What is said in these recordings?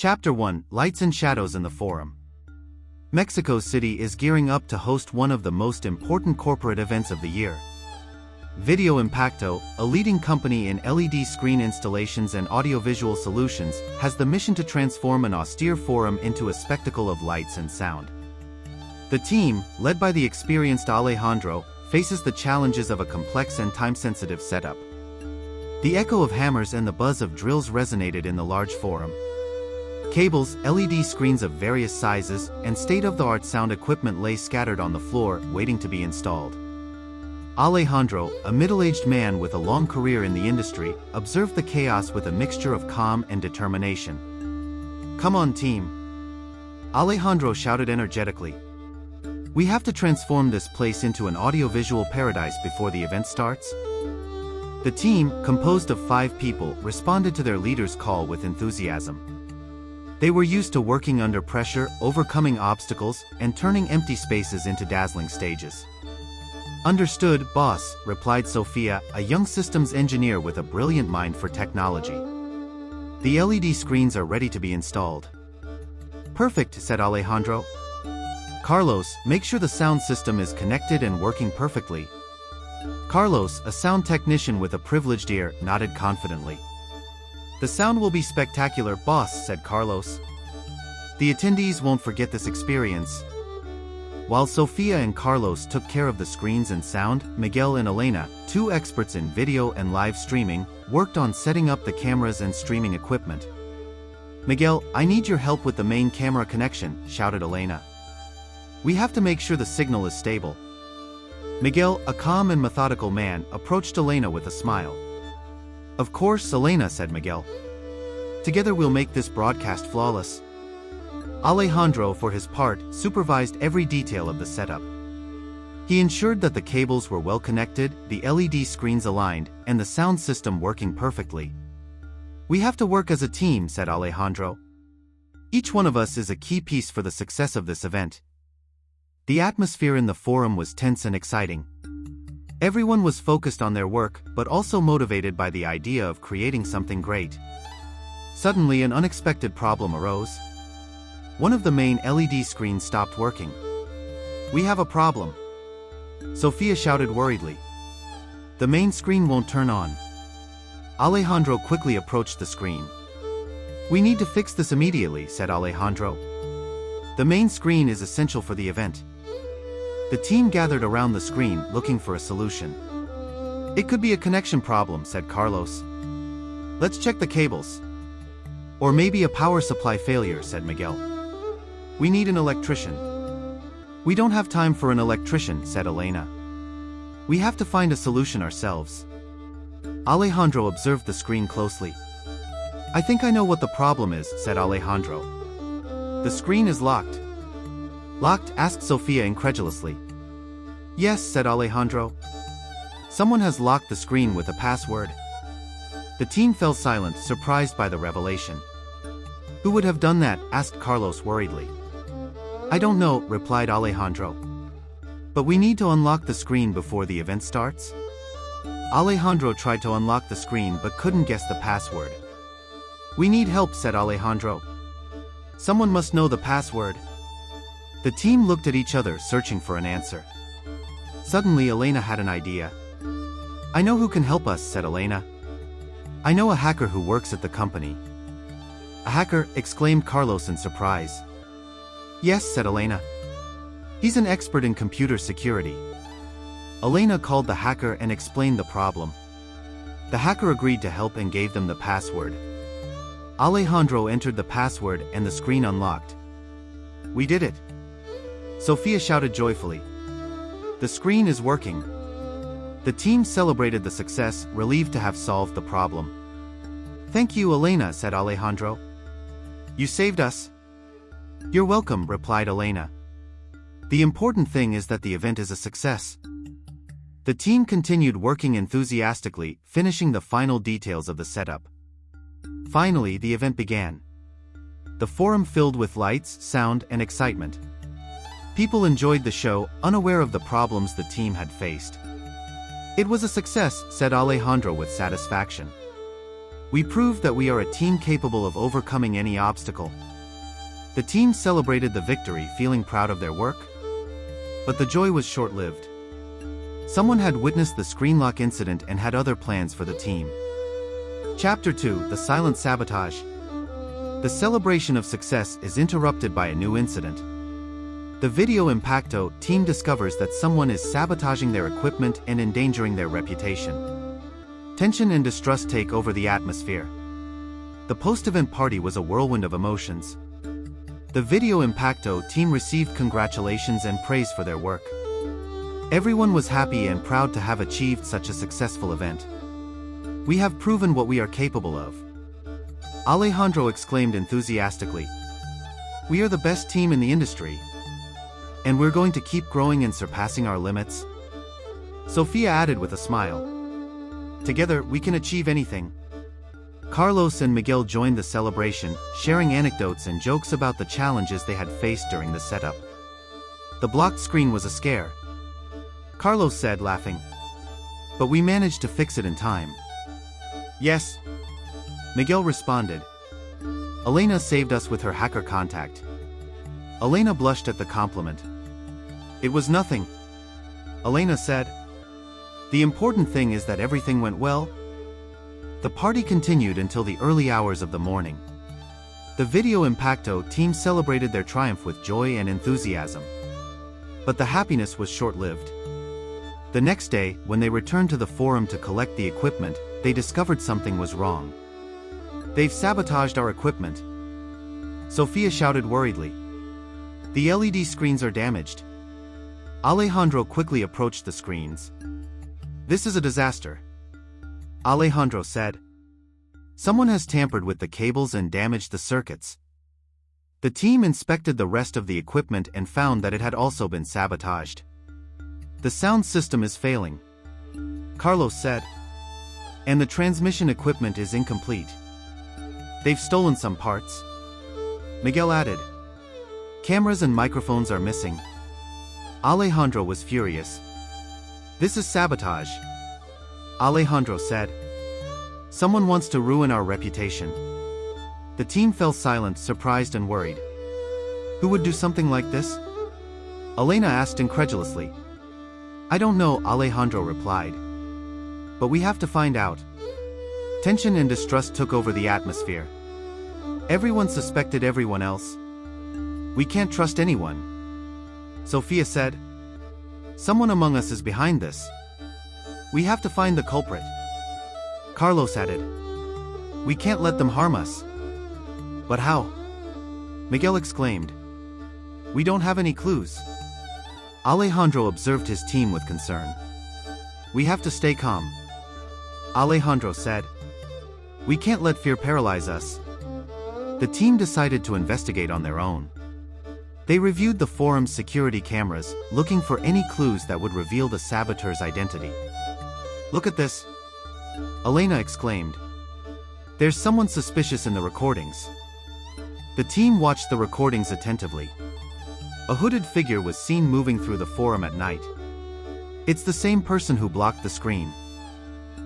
Chapter 1: Lights and Shadows in the Forum. Mexico City is gearing up to host one of the most important corporate events of the year. Video Impacto, a leading company in LED screen installations and audiovisual solutions, has the mission to transform an austere forum into a spectacle of lights and sound. The team, led by the experienced Alejandro, faces the challenges of a complex and time-sensitive setup. The echo of hammers and the buzz of drills resonated in the large forum. Cables, LED screens of various sizes, and state-of-the-art sound equipment lay scattered on the floor, waiting to be installed. Alejandro, a middle-aged man with a long career in the industry, observed the chaos with a mixture of calm and determination. "Come on, team!" Alejandro shouted energetically. "We have to transform this place into an audiovisual paradise before the event starts." The team, composed of 5 people, responded to their leader's call with enthusiasm. They were used to working under pressure, overcoming obstacles, and turning empty spaces into dazzling stages. "Understood, boss," replied Sofia, a young systems engineer with a brilliant mind for technology. "The LED screens are ready to be installed." "Perfect," said Alejandro. "Carlos, make sure the sound system is connected and working perfectly." Carlos, a sound technician with a privileged ear, nodded confidently. "The sound will be spectacular, boss," said Carlos. "The attendees won't forget this experience." While Sofia and Carlos took care of the screens and sound, Miguel and Elena, 2 experts in video and live streaming, worked on setting up the cameras and streaming equipment. "Miguel, I need your help with the main camera connection," shouted Elena. "We have to make sure the signal is stable." Miguel, a calm and methodical man, approached Elena with a smile. "Of course, Elena," said Miguel. "Together we'll make this broadcast flawless." Alejandro, for his part, supervised every detail of the setup. He ensured that the cables were well connected, the LED screens aligned, and the sound system working perfectly. "We have to work as a team," said Alejandro. "Each one of us is a key piece for the success of this event." The atmosphere in the forum was tense and exciting. Everyone was focused on their work, but also motivated by the idea of creating something great. Suddenly, an unexpected problem arose. One of the main LED screens stopped working. "We have a problem," Sofia shouted worriedly. "The main screen won't turn on." Alejandro quickly approached the screen. "We need to fix this immediately," said Alejandro. "The main screen is essential for the event." The team gathered around the screen, looking for a solution. "It could be a connection problem," said Carlos. "Let's check the cables." "Or maybe a power supply failure," said Miguel. "We need an electrician." "We don't have time for an electrician," said Elena. "We have to find a solution ourselves." Alejandro observed the screen closely. "I think I know what the problem is," said Alejandro. "The screen is locked." "Locked?" asked Sofia incredulously. "Yes," said Alejandro. "Someone has locked the screen with a password." The team fell silent, surprised by the revelation. "Who would have done that?" asked Carlos worriedly. "I don't know," replied Alejandro. "But we need to unlock the screen before the event starts." Alejandro tried to unlock the screen but couldn't guess the password. "We need help," said Alejandro. "Someone must know the password." The team looked at each other, searching for an answer. Suddenly, Elena had an idea. "I know who can help us," said Elena. "I know a hacker who works at the company." "A hacker?" exclaimed Carlos in surprise. "Yes," said Elena. "He's an expert in computer security." Elena called the hacker and explained the problem. The hacker agreed to help and gave them the password. Alejandro entered the password and the screen unlocked. "We did it!" Sofia shouted joyfully. "The screen is working." The team celebrated the success, relieved to have solved the problem. "Thank you, Elena," said Alejandro. "You saved us." "You're welcome," replied Elena. "The important thing is that the event is a success." The team continued working enthusiastically, finishing the final details of the setup. Finally, the event began. The forum filled with lights, sound, and excitement. People enjoyed the show, unaware of the problems the team had faced. "It was a success," said Alejandro with satisfaction. We proved that we are a team capable of overcoming any obstacle. The team celebrated the victory, feeling proud of their work. But the joy was short-lived. Someone had witnessed the screen lock incident and had other plans for the team. Chapter 2: The Silent Sabotage. The celebration of success is interrupted by a new incident. The video Impacto team discovers that someone is sabotaging their equipment and endangering their reputation. Tension and distrust take over the atmosphere. The post-event party was a whirlwind of emotions. The video Impacto team received congratulations and praise for their work. Everyone was happy and proud to have achieved such a successful event. We have proven what we are capable of, Alejandro exclaimed enthusiastically. We are the best team in the industry. And we're going to keep growing and surpassing our limits. Sophia added with a smile. Together, we can achieve anything. Carlos and Miguel joined the celebration, sharing anecdotes and jokes about the challenges they had faced during the setup. The blocked screen was a scare, Carlos said, laughing. But we managed to fix it in time. Yes, Miguel responded. Elena saved us with her hacker contact. Elena blushed at the compliment. It was nothing, Elena said. The important thing is that everything went well. The party continued until the early hours of the morning. The video Impacto team celebrated their triumph with joy and enthusiasm. But the happiness was short-lived. The next day, when they returned to the forum to collect the equipment, they discovered something was wrong. They've sabotaged our equipment, Sophia shouted worriedly. The LED screens are damaged. Alejandro quickly approached the screens. This is a disaster, Alejandro said. Someone has tampered with the cables and damaged the circuits. The team inspected the rest of the equipment and found that it had also been sabotaged. The sound system is failing, Carlos said. And the transmission equipment is incomplete. They've stolen some parts, Miguel added. Cameras and microphones are missing. Alejandro was furious. This is sabotage, Alejandro said. Someone wants to ruin our reputation. The team fell silent, surprised and worried. Who would do something like this? Elena asked incredulously. I don't know, Alejandro replied. But we have to find out. Tension and distrust took over the atmosphere. Everyone suspected everyone else. We can't trust anyone, Sophia said. Someone among us is behind this. We have to find the culprit, Carlos added. We can't let them harm us. But how? Miguel exclaimed. We don't have any clues. Alejandro observed his team with concern. We have to stay calm, Alejandro said. We can't let fear paralyze us. The team decided to investigate on their own. They reviewed the forum's security cameras, looking for any clues that would reveal the saboteur's identity. Look at this, Elena exclaimed. There's someone suspicious in the recordings. The team watched the recordings attentively. A hooded figure was seen moving through the forum at night. It's the same person who blocked the screen,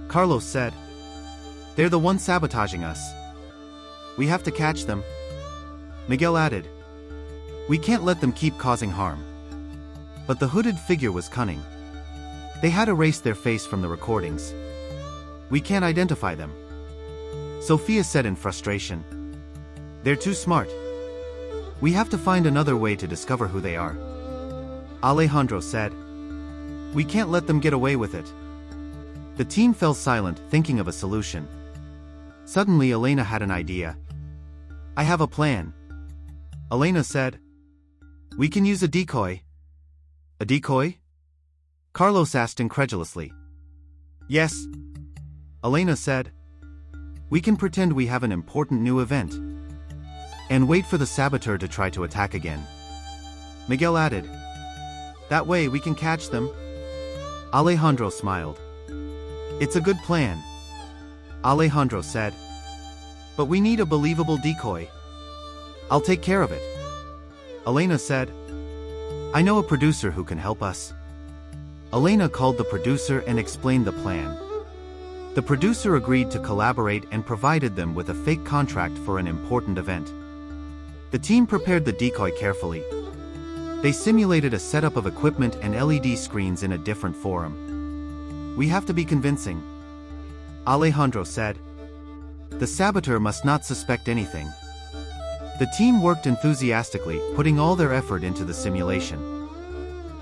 Carlos said. They're the ones sabotaging us. We have to catch them, Miguel added. We can't let them keep causing harm. But the hooded figure was cunning. They had erased their face from the recordings. We can't identify them, Sophia said in frustration. They're too smart. We have to find another way to discover who they are, Alejandro said. We can't let them get away with it. The team fell silent, thinking of a solution. Suddenly Elena had an idea. I have a plan, Elena said. We can use a decoy. A decoy? Carlos asked incredulously. Yes, Elena said. We can pretend we have an important new event. And wait for the saboteur to try to attack again, Miguel added. That way we can catch them. Alejandro smiled. It's a good plan, Alejandro said. But we need a believable decoy. I'll take care of it, Elena said. I know a producer who can help us. Elena called the producer and explained the plan. The producer agreed to collaborate and provided them with a fake contract for an important event. The team prepared the decoy carefully. They simulated a setup of equipment and LED screens in a different forum. "We have to be convincing," Alejandro said. "The saboteur must not suspect anything." The team worked enthusiastically, putting all their effort into the simulation.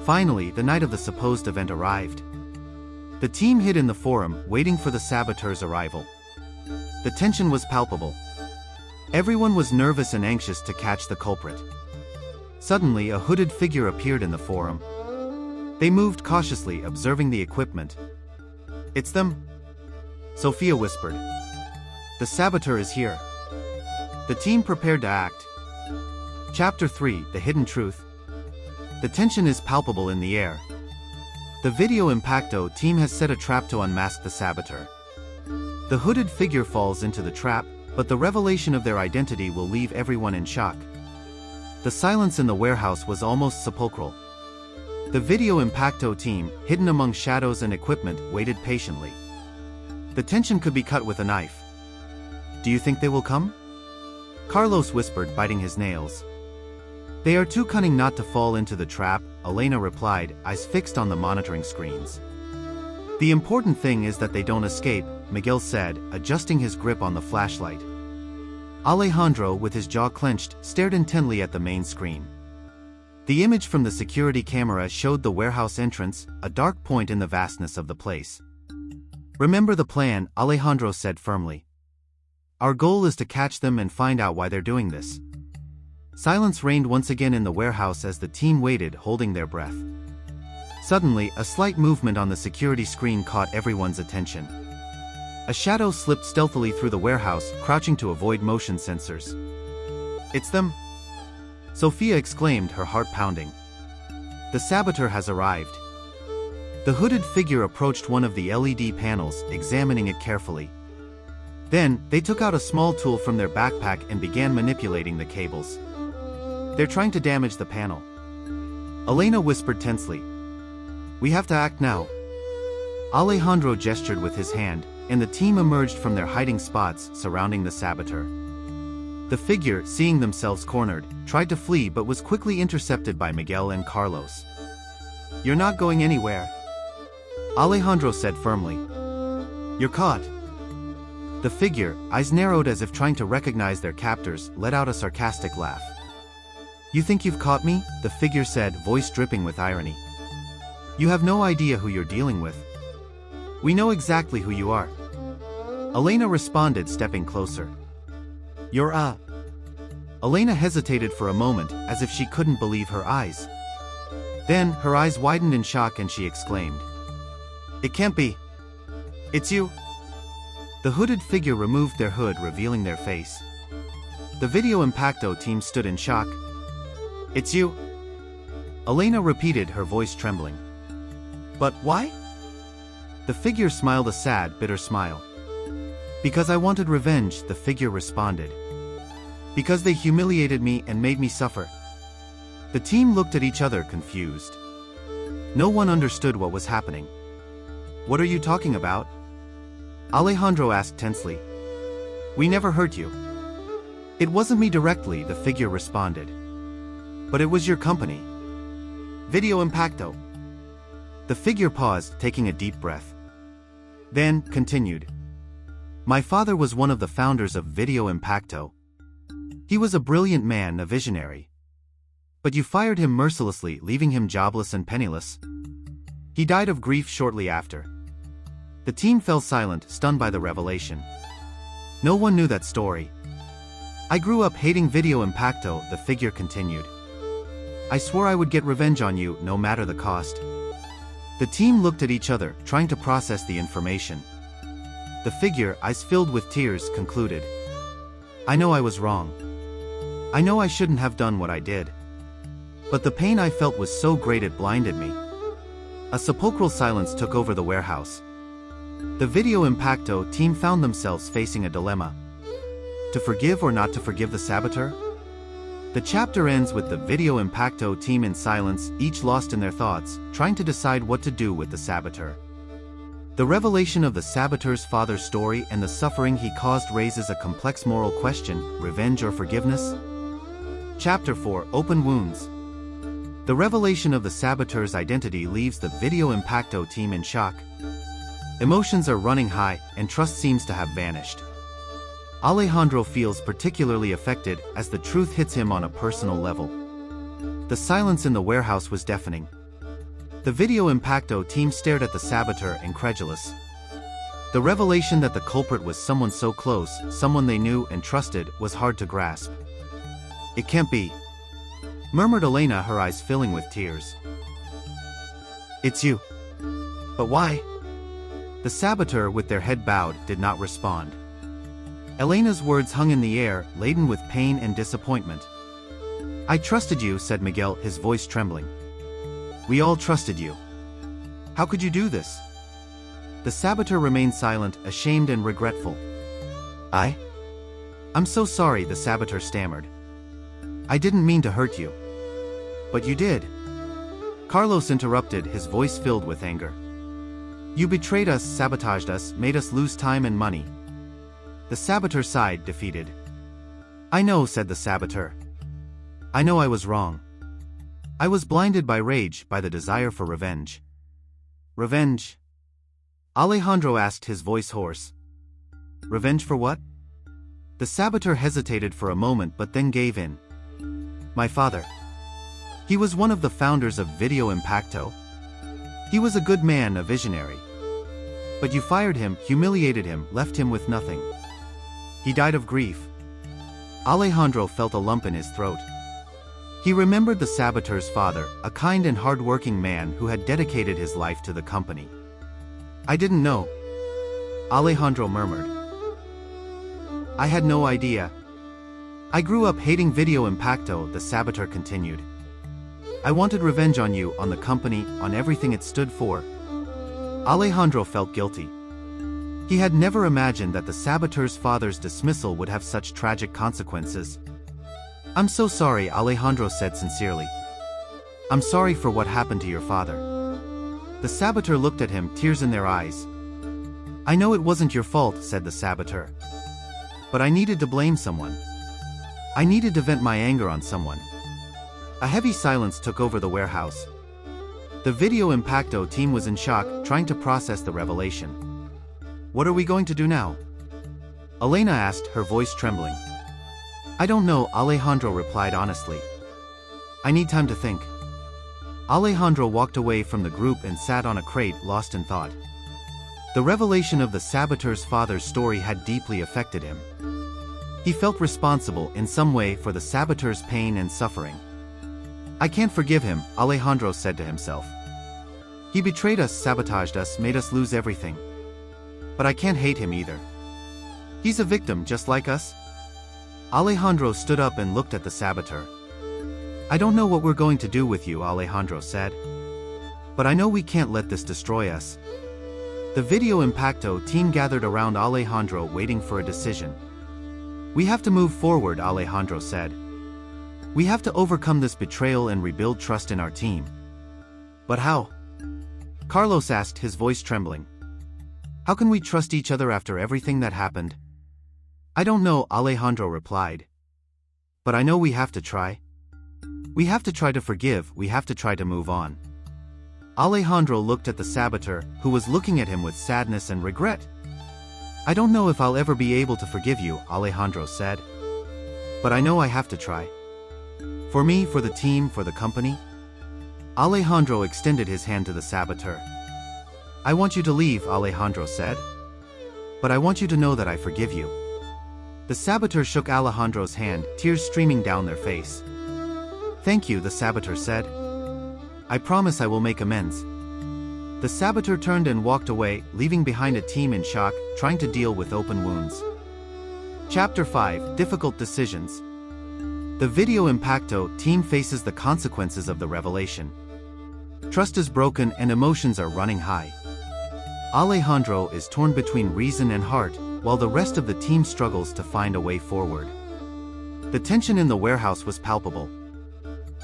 Finally, the night of the supposed event arrived. The team hid in the forum, waiting for the saboteur's arrival. The tension was palpable. Everyone was nervous and anxious to catch the culprit. Suddenly, a hooded figure appeared in the forum. They moved cautiously, observing the equipment. "It's them," Sophia whispered. "The saboteur is here." The team prepared to act. Chapter 3: The Hidden Truth. The tension is palpable in the air. The Video Impacto team has set a trap to unmask the saboteur. The hooded figure falls into the trap, but the revelation of their identity will leave everyone in shock. The silence in the warehouse was almost sepulchral. The Video Impacto team, hidden among shadows and equipment, waited patiently. The tension could be cut with a knife. "Do you think they will come?" Carlos whispered, biting his nails. "They are too cunning not to fall into the trap," Elena replied, eyes fixed on the monitoring screens. "The important thing is that they don't escape," Miguel said, adjusting his grip on the flashlight. Alejandro, with his jaw clenched, stared intently at the main screen. The image from the security camera showed the warehouse entrance, a dark point in the vastness of the place. "Remember the plan," Alejandro said firmly. "Our goal is to catch them and find out why they're doing this." Silence reigned once again in the warehouse as the team waited, holding their breath. Suddenly, a slight movement on the security screen caught everyone's attention. A shadow slipped stealthily through the warehouse, crouching to avoid motion sensors. "It's them!" Sophia exclaimed, her heart pounding. "The saboteur has arrived." The hooded figure approached one of the LED panels, examining it carefully. Then, they took out a small tool from their backpack and began manipulating the cables. "They're trying to damage the panel," Elena whispered tensely. "We have to act now." Alejandro gestured with his hand, and the team emerged from their hiding spots, surrounding the saboteur. The figure, seeing themselves cornered, tried to flee but was quickly intercepted by Miguel and Carlos. "You're not going anywhere," Alejandro said firmly. "You're caught." The figure, eyes narrowed as if trying to recognize their captors, let out a sarcastic laugh. "You think you've caught me?" the figure said, voice dripping with irony. "You have no idea who you're dealing with. We know exactly who you are." Elena responded, stepping closer. "You're Elena hesitated for a moment, as if she couldn't believe her eyes. Then, her eyes widened in shock and she exclaimed, "It can't be. It's you." The hooded figure removed their hood, revealing their face. The Video Impacto team stood in shock. "It's you," Elena repeated, her voice trembling. "But why?" The figure smiled a sad, bitter smile. "Because I wanted revenge," the figure responded. "Because they humiliated me and made me suffer." The team looked at each other, confused. No one understood what was happening. "What are you talking about?" Alejandro asked tensely. "We never hurt you." "It wasn't me directly," the figure responded. "But it was your company. Video Impacto." The figure paused, taking a deep breath. Then, continued. "My father was one of the founders of Video Impacto. He was a brilliant man, a visionary. But you fired him mercilessly, leaving him jobless and penniless. He died of grief shortly after." The team fell silent, stunned by the revelation. No one knew that story. "I grew up hating Video Impacto," the figure continued. "I swore I would get revenge on you, no matter the cost." The team looked at each other, trying to process the information. The figure, eyes filled with tears, concluded. "I know I was wrong. I know I shouldn't have done what I did. But the pain I felt was so great it blinded me." A sepulchral silence took over the warehouse. The Video Impacto team found themselves facing a dilemma. To forgive or not to forgive the saboteur? The chapter ends with the Video Impacto team in silence, each lost in their thoughts, trying to decide what to do with the saboteur. The revelation of the saboteur's father's story and the suffering he caused raises a complex moral question: revenge or forgiveness? Chapter 4: Open Wounds. The revelation of the saboteur's identity leaves the Video Impacto team in shock. Emotions are running high, and trust seems to have vanished. Alejandro feels particularly affected as the truth hits him on a personal level. The silence in the warehouse was deafening. The Video Impacto team stared at the saboteur, incredulous. The revelation that the culprit was someone so close, someone they knew and trusted, was hard to grasp. "It can't be," murmured Elena, her eyes filling with tears. "It's you." "But why?" The saboteur, with their head bowed, did not respond. Elena's words hung in the air, laden with pain and disappointment. "I trusted you," said Miguel, his voice trembling. "We all trusted you. How could you do this?" The saboteur remained silent, ashamed and regretful. I'm so sorry," the saboteur stammered. "I didn't mean to hurt you." "But you did." Carlos interrupted, his voice filled with anger. "You betrayed us, sabotaged us, made us lose time and money." The saboteur sighed, defeated. "I know," said the saboteur. "I know I was wrong. I was blinded by rage, by the desire for revenge." "Revenge?" Alejandro asked, his voice hoarse. "Revenge for what?" The saboteur hesitated for a moment but then gave in. "My father. He was one of the founders of Video Impacto. He was a good man, a visionary. But you fired him, humiliated him, left him with nothing. He died of grief." Alejandro felt a lump in his throat. He remembered the saboteur's father, a kind and hard-working man who had dedicated his life to the company. "I didn't know," Alejandro murmured. "I had no idea. I grew up hating Video Impacto," the saboteur continued. "I wanted revenge on you, on the company, on everything it stood for." Alejandro felt guilty. He had never imagined that the saboteur's father's dismissal would have such tragic consequences. "I'm so sorry," Alejandro said sincerely. "I'm sorry for what happened to your father." The saboteur looked at him, tears in their eyes. "I know it wasn't your fault," said the saboteur. "But I needed to blame someone. I needed to vent my anger on someone." A heavy silence took over the warehouse. The Video Impacto team was in shock, trying to process the revelation. "What are we going to do now?" Elena asked, her voice trembling. "I don't know," Alejandro replied honestly. "I need time to think." Alejandro walked away from the group and sat on a crate, lost in thought. The revelation of the saboteur's father's story had deeply affected him. He felt responsible, in some way, for the saboteur's pain and suffering. "I can't forgive him," Alejandro said to himself. "He betrayed us, sabotaged us, made us lose everything. But I can't hate him either. He's a victim, just like us." Alejandro stood up and looked at the saboteur. "I don't know what we're going to do with you," Alejandro said. "But I know we can't let this destroy us." The Video Impacto team gathered around Alejandro, waiting for a decision. "We have to move forward," Alejandro said. "We have to overcome this betrayal and rebuild trust in our team." "But how?" Carlos asked, his voice trembling. "How can we trust each other after everything that happened?" "I don't know," Alejandro replied. "But I know we have to try. We have to try to forgive, we have to try to move on." Alejandro looked at the saboteur, who was looking at him with sadness and regret. "I don't know if I'll ever be able to forgive you," Alejandro said. "But I know I have to try. For me, for the team, for the company." Alejandro extended his hand to the saboteur. "I want you to leave," Alejandro said. "But I want you to know that I forgive you." The saboteur shook Alejandro's hand, tears streaming down their face. "Thank you," the saboteur said. "I promise I will make amends." The saboteur turned and walked away, leaving behind a team in shock, trying to deal with open wounds. Chapter 5: Difficult Decisions. The Video Impacto team faces the consequences of the revelation. Trust is broken and emotions are running high. Alejandro is torn between reason and heart, while the rest of the team struggles to find a way forward. The tension in the warehouse was palpable.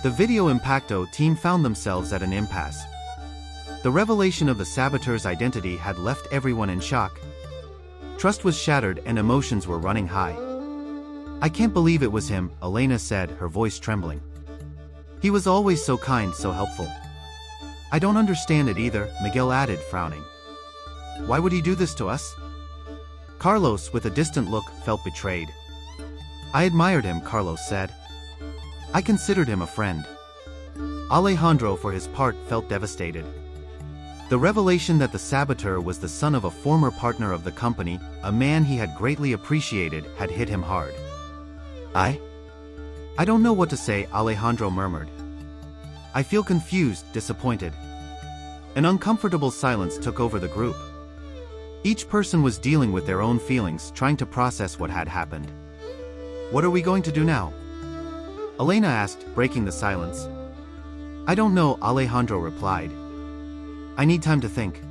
The Video Impacto team found themselves at an impasse. The revelation of the saboteur's identity had left everyone in shock. Trust was shattered and emotions were running high. I can't believe it was him, Elena said, her voice trembling. He was always so kind, so helpful. I don't understand it either, Miguel added, frowning. Why would he do this to us? Carlos, with a distant look, felt betrayed. I admired him, Carlos said. I considered him a friend. Alejandro, for his part, felt devastated. The revelation that the saboteur was the son of a former partner of the company, a man he had greatly appreciated, had hit him hard. I don't know what to say, Alejandro murmured. I feel confused, disappointed. An uncomfortable silence took over the group. Each person was dealing with their own feelings, trying to process what had happened. What are we going to do now? Elena asked, breaking the silence. I don't know, Alejandro replied. I need time to think.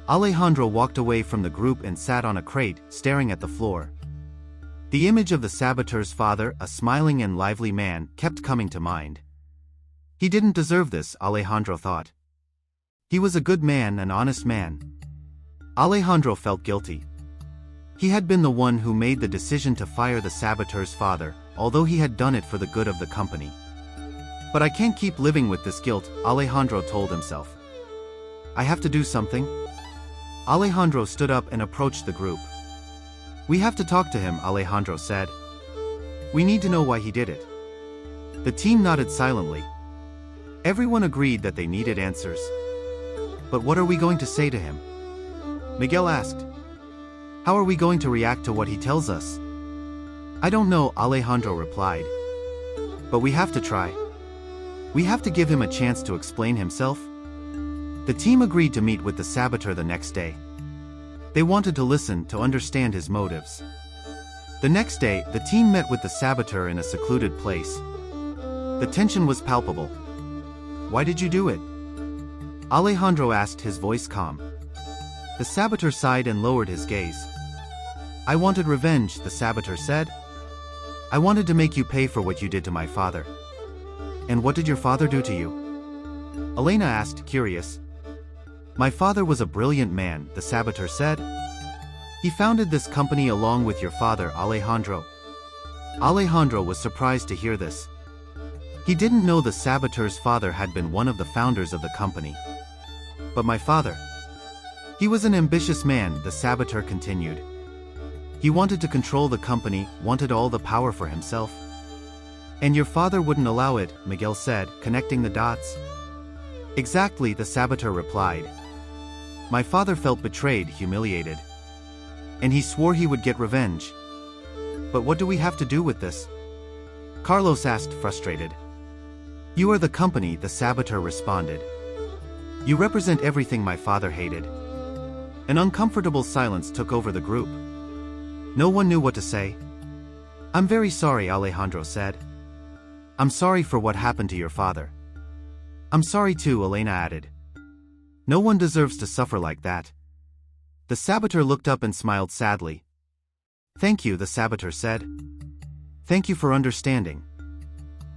Alejandro walked away from the group and sat on a crate, staring at the floor. The image of the saboteur's father, a smiling and lively man, kept coming to mind. He didn't deserve this, Alejandro thought. He was a good man, an honest man. Alejandro felt guilty. He had been the one who made the decision to fire the saboteur's father, although he had done it for the good of the company. But I can't keep living with this guilt, Alejandro told himself. I have to do something. Alejandro stood up and approached the group. We have to talk to him, Alejandro said. We need to know why he did it. The team nodded silently. Everyone agreed that they needed answers. But what are we going to say to him? Miguel asked. How are we going to react to what he tells us? I don't know, Alejandro replied. But we have to try. We have to give him a chance to explain himself. The team agreed to meet with the saboteur the next day. They wanted to listen, to understand his motives. The next day, the team met with the saboteur in a secluded place. The tension was palpable. Why did you do it? Alejandro asked, his voice calm. The saboteur sighed and lowered his gaze. I wanted revenge, the saboteur said. I wanted to make you pay for what you did to my father. And what did your father do to you? Elena asked, curious. My father was a brilliant man, the saboteur said. He founded this company along with your father, Alejandro. Alejandro was surprised to hear this. He didn't know the saboteur's father had been one of the founders of the company. But my father. He was an ambitious man, the saboteur continued. He wanted to control the company, wanted all the power for himself. And your father wouldn't allow it, Miguel said, connecting the dots. Exactly, the saboteur replied. My father felt betrayed, humiliated. And he swore he would get revenge. But what do we have to do with this? Carlos asked, frustrated. You are the company, the saboteur responded. You represent everything my father hated. An uncomfortable silence took over the group. No one knew what to say. I'm very sorry, Alejandro said. I'm sorry for what happened to your father. I'm sorry too, Elena added. No one deserves to suffer like that. The saboteur looked up and smiled sadly. Thank you, the saboteur said. Thank you for understanding.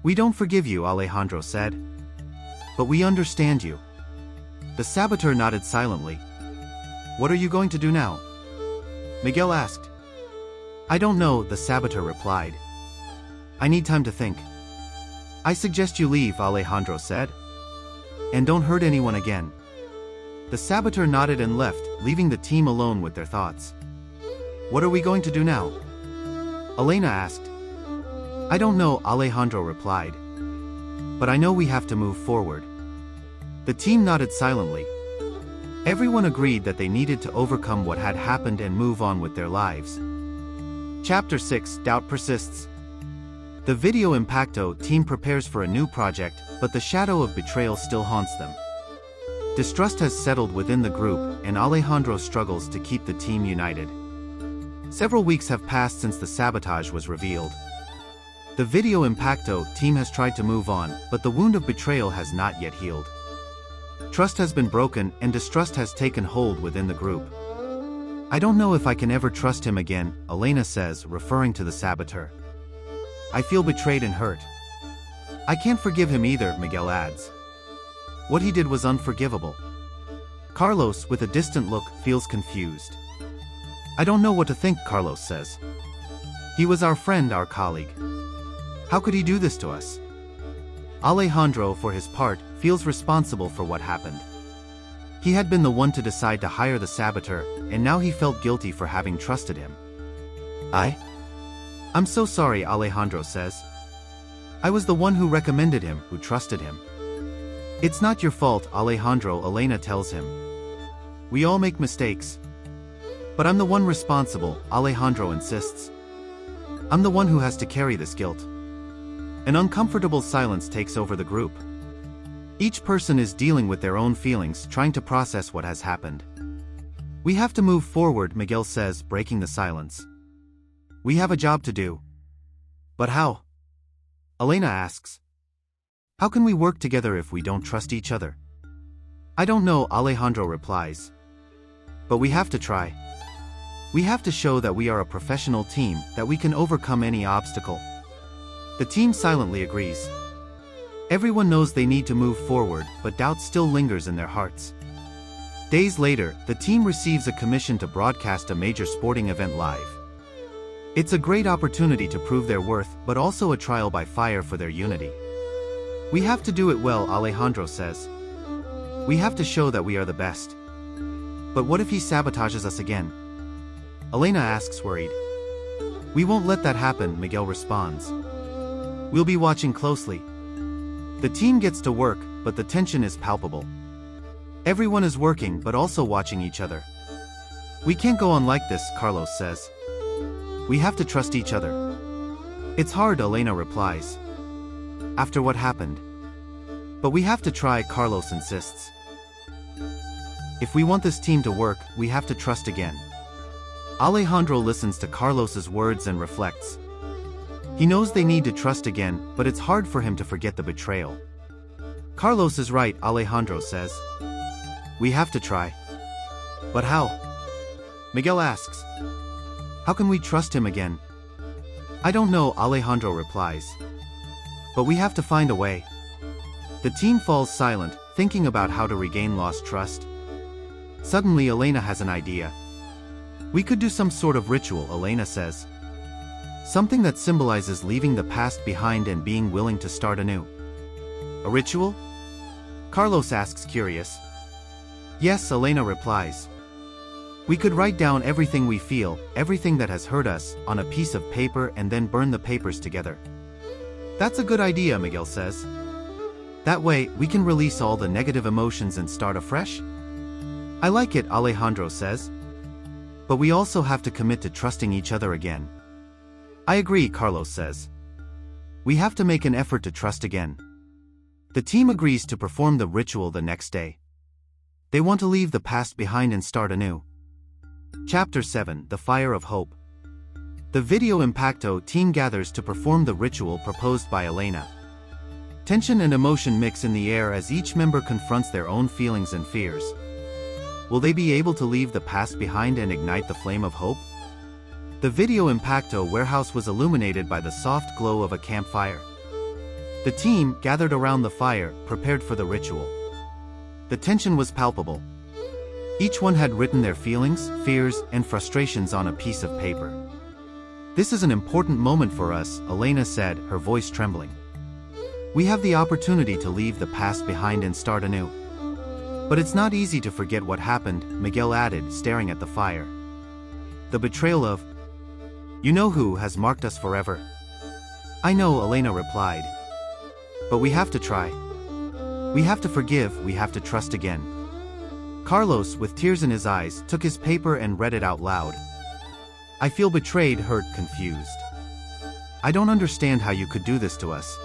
We don't forgive you, Alejandro said. But we understand you. The saboteur nodded silently. What are you going to do now? Miguel asked. I don't know, the saboteur replied. I need time to think. I suggest you leave, Alejandro said. And don't hurt anyone again. The saboteur nodded and left, leaving the team alone with their thoughts. What are we going to do now? Elena asked. I don't know, Alejandro replied. But I know we have to move forward. The team nodded silently. Everyone agreed that they needed to overcome what had happened and move on with their lives. Chapter 6, Doubt Persists. The Video Impacto team prepares for a new project, but the shadow of betrayal still haunts them. Distrust has settled within the group, and Alejandro struggles to keep the team united. Several weeks have passed since the sabotage was revealed. The Video Impacto team has tried to move on, but the wound of betrayal has not yet healed. Trust has been broken, and distrust has taken hold within the group. I don't know if I can ever trust him again, Elena says, referring to the saboteur. I feel betrayed and hurt. I can't forgive him either, Miguel adds. What he did was unforgivable. Carlos, with a distant look, feels confused. I don't know what to think, Carlos says. He was our friend, our colleague. How could he do this to us? Alejandro, for his part, feels responsible for what happened. He had been the one to decide to hire the saboteur, and now he felt guilty for having trusted him. I'm so sorry, Alejandro says. I was the one who recommended him, who trusted him. It's not your fault, Alejandro, Elena tells him. We all make mistakes. But I'm the one responsible, Alejandro insists. I'm the one who has to carry this guilt. An uncomfortable silence takes over the group. Each person is dealing with their own feelings, trying to process what has happened. We have to move forward, Miguel says, breaking the silence. We have a job to do. But how? Elena asks. How can we work together if we don't trust each other? I don't know, Alejandro replies. But we have to try. We have to show that we are a professional team, that we can overcome any obstacle. The team silently agrees. Everyone knows they need to move forward, but doubt still lingers in their hearts. Days later, the team receives a commission to broadcast a major sporting event live. It's a great opportunity to prove their worth, but also a trial by fire for their unity. We have to do it well, Alejandro says. We have to show that we are the best. But what if he sabotages us again? Elena asks, worried. We won't let that happen, Miguel responds. We'll be watching closely. The team gets to work, but the tension is palpable. Everyone is working but also watching each other. We can't go on like this, Carlos says. We have to trust each other. It's hard, Elena replies. After what happened. But we have to try, Carlos insists. If we want this team to work, we have to trust again. Alejandro listens to Carlos's words and reflects. He knows they need to trust again, but it's hard for him to forget the betrayal. Carlos is right, Alejandro says. We have to try. But how? Miguel asks. How can we trust him again? I don't know, Alejandro replies. But we have to find a way. The team falls silent, thinking about how to regain lost trust. Suddenly Elena has an idea. We could do some sort of ritual, Elena says. Something that symbolizes leaving the past behind and being willing to start anew. A ritual? Carlos asks, curious. Yes, Elena replies. We could write down everything we feel, everything that has hurt us, on a piece of paper and then burn the papers together. That's a good idea, Miguel says. That way, we can release all the negative emotions and start afresh. I like it, Alejandro says. But we also have to commit to trusting each other again. I agree, Carlos says. We have to make an effort to trust again. The team agrees to perform the ritual the next day. They want to leave the past behind and start anew. Chapter 7: The Fire of Hope. The Video Impacto team gathers to perform the ritual proposed by Elena. Tension and emotion mix in the air as each member confronts their own feelings and fears. Will they be able to leave the past behind and ignite the flame of hope? The Video Impacto warehouse was illuminated by the soft glow of a campfire. The team, gathered around the fire, prepared for the ritual. The tension was palpable. Each one had written their feelings, fears, and frustrations on a piece of paper. This is an important moment for us, Elena said, her voice trembling. We have the opportunity to leave the past behind and start anew. But it's not easy to forget what happened, Miguel added, staring at the fire. The betrayal of you-know-who has marked us forever. I know, Elena replied. But we have to try. We have to forgive, we have to trust again. Carlos, with tears in his eyes, took his paper and read it out loud. I feel betrayed, hurt, confused. I don't understand how you could do this to us.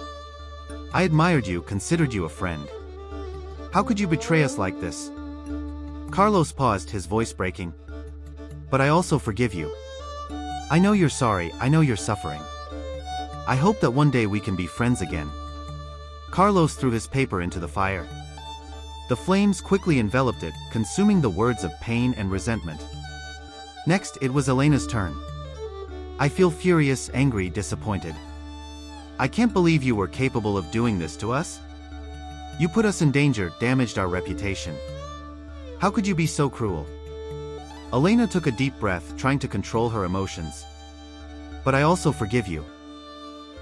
I admired you, considered you a friend. How could you betray us like this? Carlos paused, his voice breaking. But I also forgive you. I know you're sorry, I know you're suffering. I hope that one day we can be friends again. Carlos threw his paper into the fire. The flames quickly enveloped it, consuming the words of pain and resentment. Next, it was Elena's turn. I feel furious, angry, disappointed. I can't believe you were capable of doing this to us. You put us in danger, damaged our reputation. How could you be so cruel? Elena took a deep breath, trying to control her emotions. But I also forgive you.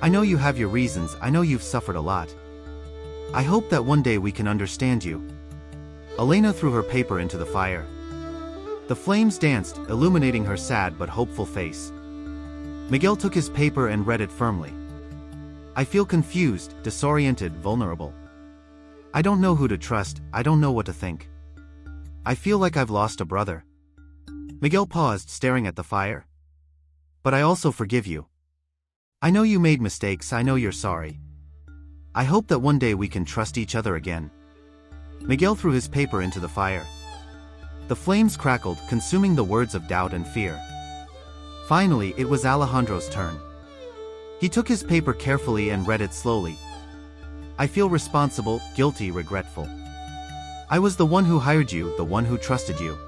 I know you have your reasons, I know you've suffered a lot. I hope that one day we can understand you. Elena threw her paper into the fire. The flames danced, illuminating her sad but hopeful face. Miguel took his paper and read it firmly. I feel confused, disoriented, vulnerable. I don't know who to trust, I don't know what to think. I feel like I've lost a brother. Miguel paused, staring at the fire. But I also forgive you. I know you made mistakes, I know you're sorry. I hope that one day we can trust each other again. Miguel threw his paper into the fire. The flames crackled, consuming the words of doubt and fear. Finally, it was Alejandro's turn. He took his paper carefully and read it slowly. I feel responsible, guilty, regretful. I was the one who hired you, the one who trusted you.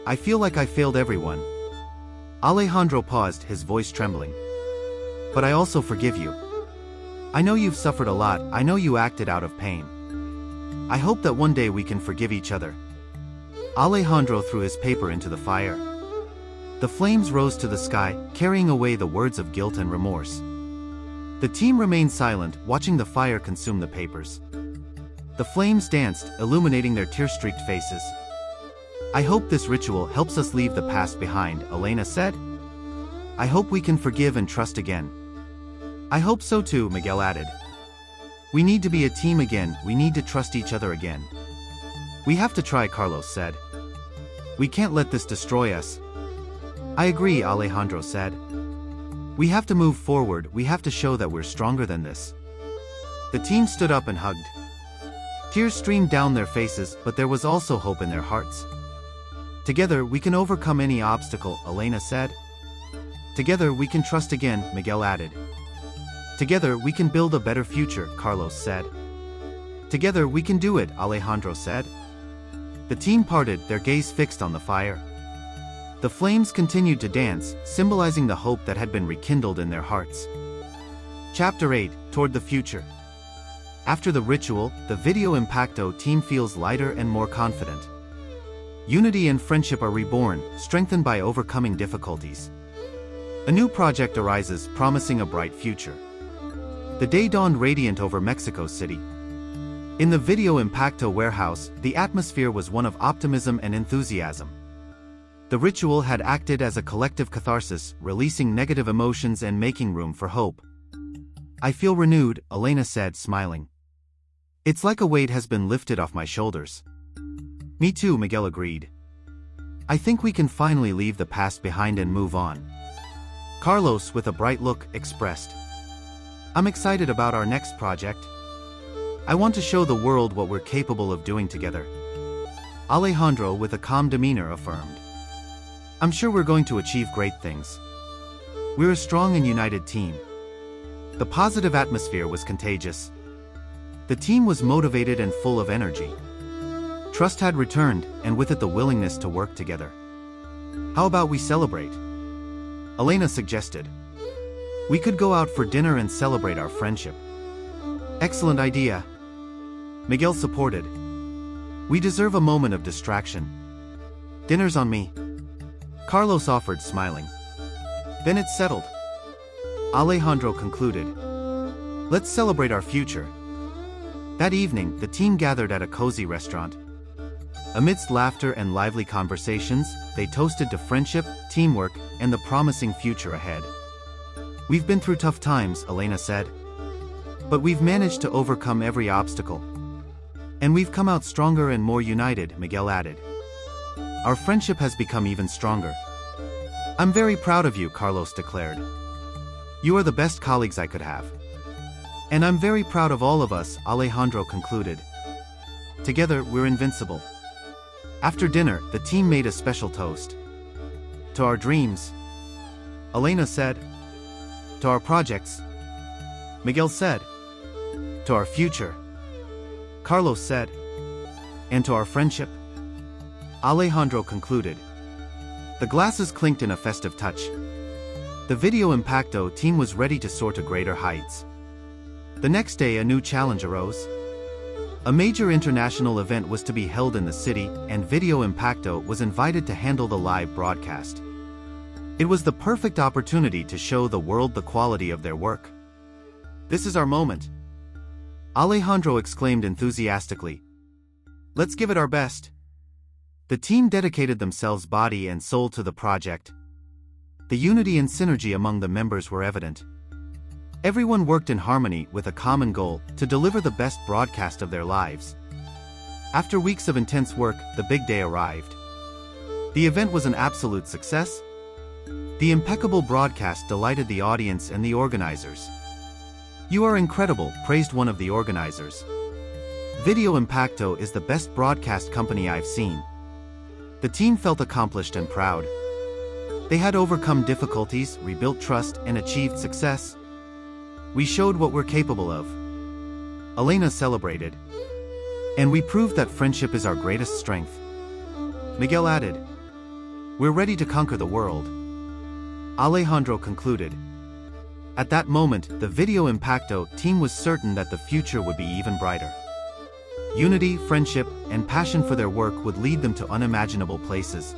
I feel like I failed everyone. Alejandro paused, his voice trembling. But I also forgive you. I know you've suffered a lot, I know you acted out of pain. I hope that one day we can forgive each other. Alejandro threw his paper into the fire. The flames rose to the sky, carrying away the words of guilt and remorse. The team remained silent, watching the fire consume the papers. The flames danced, illuminating their tear-streaked faces. I hope this ritual helps us leave the past behind, Elena said. I hope we can forgive and trust again. I hope so too, Miguel added. We need to be a team again, we need to trust each other again. We have to try, Carlos said. We can't let this destroy us. I agree, Alejandro said. We have to move forward, we have to show that we're stronger than this. The team stood up and hugged. Tears streamed down their faces, but there was also hope in their hearts. Together we can overcome any obstacle, Elena said. Together we can trust again, Miguel added. Together we can build a better future, Carlos said. Together we can do it, Alejandro said. The team parted, their gaze fixed on the fire. The flames continued to dance, symbolizing the hope that had been rekindled in their hearts. Chapter 8, Toward the Future. After the ritual, the Video Impacto team feels lighter and more confident. Unity and friendship are reborn, strengthened by overcoming difficulties. A new project arises, promising a bright future. The day dawned radiant over Mexico City. In the Video Impacto warehouse, the atmosphere was one of optimism and enthusiasm. The ritual had acted as a collective catharsis, releasing negative emotions and making room for hope. I feel renewed, Elena said, smiling. It's like a weight has been lifted off my shoulders. Me too, Miguel agreed. I think we can finally leave the past behind and move on. Carlos, with a bright look, expressed. I'm excited about our next project. I want to show the world what we're capable of doing together. Alejandro, with a calm demeanor, affirmed. I'm sure we're going to achieve great things. We're a strong and united team. The positive atmosphere was contagious. The team was motivated and full of energy. Trust had returned, and with it the willingness to work together. How about we celebrate? Elena suggested. We could go out for dinner and celebrate our friendship. Excellent idea. Miguel supported. We deserve a moment of distraction. Dinner's on me. Carlos offered, smiling. Then it's settled. Alejandro concluded. Let's celebrate our future. That evening, the team gathered at a cozy restaurant. Amidst laughter and lively conversations, they toasted to friendship, teamwork, and the promising future ahead. We've been through tough times, Elena said. But we've managed to overcome every obstacle. And we've come out stronger and more united, Miguel added. Our friendship has become even stronger. I'm very proud of you, Carlos declared. You are the best colleagues I could have. And I'm very proud of all of us, Alejandro concluded. Together, we're invincible. After dinner, the team made a special toast. To our dreams. Elena said. To our projects. Miguel said. To our future. Carlos said. And to our friendship. Alejandro concluded. The glasses clinked in a festive touch. The Video Impacto team was ready to soar to greater heights. The next day, a new challenge arose. A major international event was to be held in the city, and Video Impacto was invited to handle the live broadcast. It was the perfect opportunity to show the world the quality of their work. "This is our moment," Alejandro exclaimed enthusiastically. "Let's give it our best." The team dedicated themselves body and soul to the project. The unity and synergy among the members were evident. Everyone worked in harmony with a common goal to deliver the best broadcast of their lives. After weeks of intense work, the big day arrived. The event was an absolute success. The impeccable broadcast delighted the audience and the organizers. "You are incredible," praised one of the organizers. "Video Impacto is the best broadcast company I've seen." The team felt accomplished and proud. They had overcome difficulties, rebuilt trust, and achieved success. "We showed what we're capable of," Elena celebrated. "And we proved that friendship is our greatest strength," Miguel added. "We're ready to conquer the world," Alejandro concluded. At that moment, the Video Impacto team was certain that the future would be even brighter. Unity, friendship, and passion for their work would lead them to unimaginable places.